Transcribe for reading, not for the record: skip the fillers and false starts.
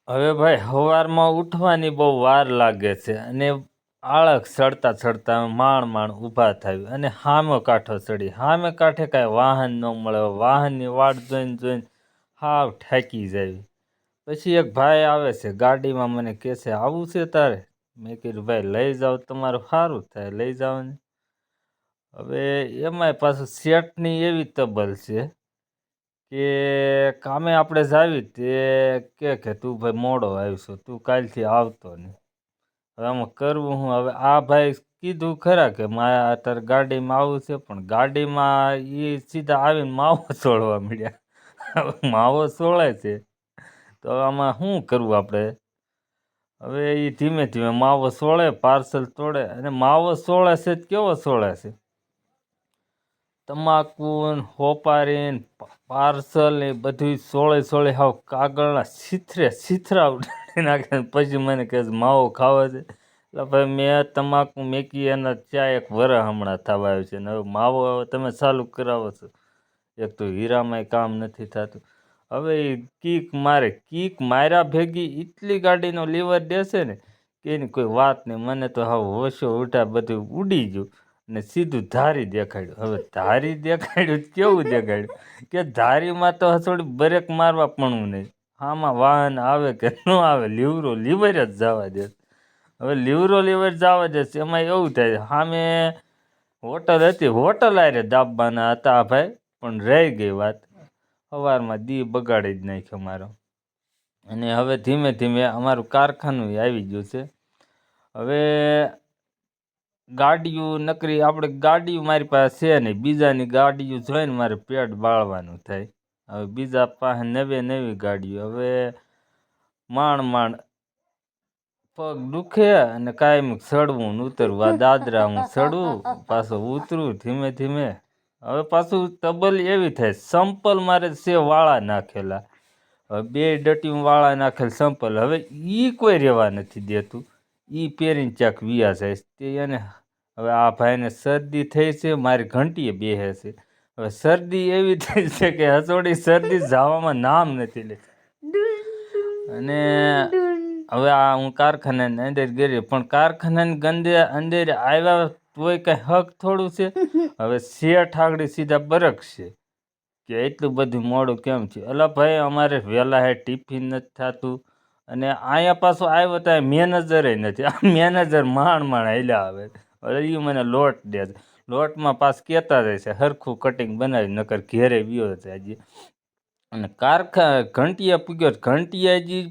હવે ભાઈ સવારમાં ઉઠવાની બહુ વાર લાગે છે અને આળસ ચડતા ચડતા માણ ઊભા થાય અને સામે કાંઠો ચડી સામે કાંઠે કાંઈ વાહન ન મળે વાહનની વાટ જોઈને જોઈને હાવ થાકી જાય. પછી એક ભાઈ આવે છે ગાડીમાં મને કહે છે આવું છે તારે? મેં કીધું ભાઈ લઈ જાઓ તમારું સારું થાય લઈ જાઓ ને. હવે એમાંય પાછું શેઠની એવી તબલ છે કે કામે આપણે જાવી તે કે તું ભાઈ મોડો આવીશો તું કાલથી આવતો નહીં. હવે આમાં કરવું હું? હવે આ ભાઈ કીધું ખરા કે મારે અત્યારે ગાડીમાં આવું છે પણ ગાડીમાં એ સીધા આવીને માવો સોળવા મળ્યા. હવે માવો સોળે છે તો આમાં શું કરવું આપણે? હવે એ ધીમે ધીમે માવો સોળે પાર્સલ તોડે અને માવો સોળે છે કેવો સોળે છે તમાકુ હોપારીન પાર્સલ ને બધું સોળે હાવ કાગળના છીથરા ઉડાડી નાખે. પછી મને કહે માવો ખાવો છે એટલે ભાઈ મેં તમાકુ મેકી એના ચા એક વરસ હમણાં થવા આવ્યું છે ને હવે માવો હવે તમે ચાલુ કરાવો છો. એક તો હીરામાંય કામ નથી થતું. હવે એ કીક માર્યા ભેગી એટલી ગાડીનો લીવર દેશે ને કે એની કોઈ વાત નહીં. મને તો હવે હોશો ઉઠા બધું ઉડી ગયું ને સીધું ધારી દેખાડ્યું. હવે ધારી દેખાડ્યું કેવું દેખાડ્યું કે ધારીમાં તો થોડી બ્રેક મારવા પણ નહીં. આમાં વાહન આવે કે ન આવે લીવર જ જવા દે. હવે લીવર જવા દે એમાં એવું થાય સામે હોટલ હતી હોટલ આરે દાબવાના હતા ભાઈ પણ રહી ગઈ વાત. સવારમાં દી બગાડી જ નાખ્યો મારો. અને હવે ધીમે ધીમે અમારું કારખાનું આવી ગયું છે. હવે ગાડીઓ નકરી આપણે ગાડીઓ મારી પાસે છે નહીં બીજાની ગાડીઓ જોઈને મારે પેટ બાળવાનું થાય. હવે બીજા પાસે નવી ગાડીઓ હવે માંડ પગ દુખે અને કાયમ ચડવું ને ઉતરવું આ દાદરા હું ચડું પાછો ઉતરું ધીમે ધીમે. હવે પાછું તબલ એવી થાય સંપલ મારે છે વાળા નાખેલા. હવે બે ડટીયું વાળા નાખેલ સંપલ હવે એ કોઈ રહેવા નથી દેતું. એ પહેરીને ચાક વિયા જાય તે એને. હવે આ ભાઈને શરદી થઈ છે મારી ઘંટીએ બેસે છે. હવે શરદી એવી થઈ છે કે હસોડી શરદી જવામાં નામ નથી લે. અને હવે આ હું કારખાનાની અંદર ગયો પણ કારખાનાની અંદર આવ્યા તોય કઈ હક થોડું છે. હવે શેઠ આગળ સીધા બરક છે કે એટલું બધું મોડું કેમ છે? અલા ભાઈ અમારે વહેલા હે ટિફિન નથી થતું અને અહીંયા પાછું આવ્યો તો મેનેજરે નથી. આ મેનેજર માંડ હાલ્યા આવે. હવે એ મને લોટ દે છે લોટમાં પાસ કહેતા રહે છે હરખું કટિંગ બનાવી નકર ઘેરે વ્યો છે હજી. અને ઘંટિયા પૂગ્યો ઘંટિયાજી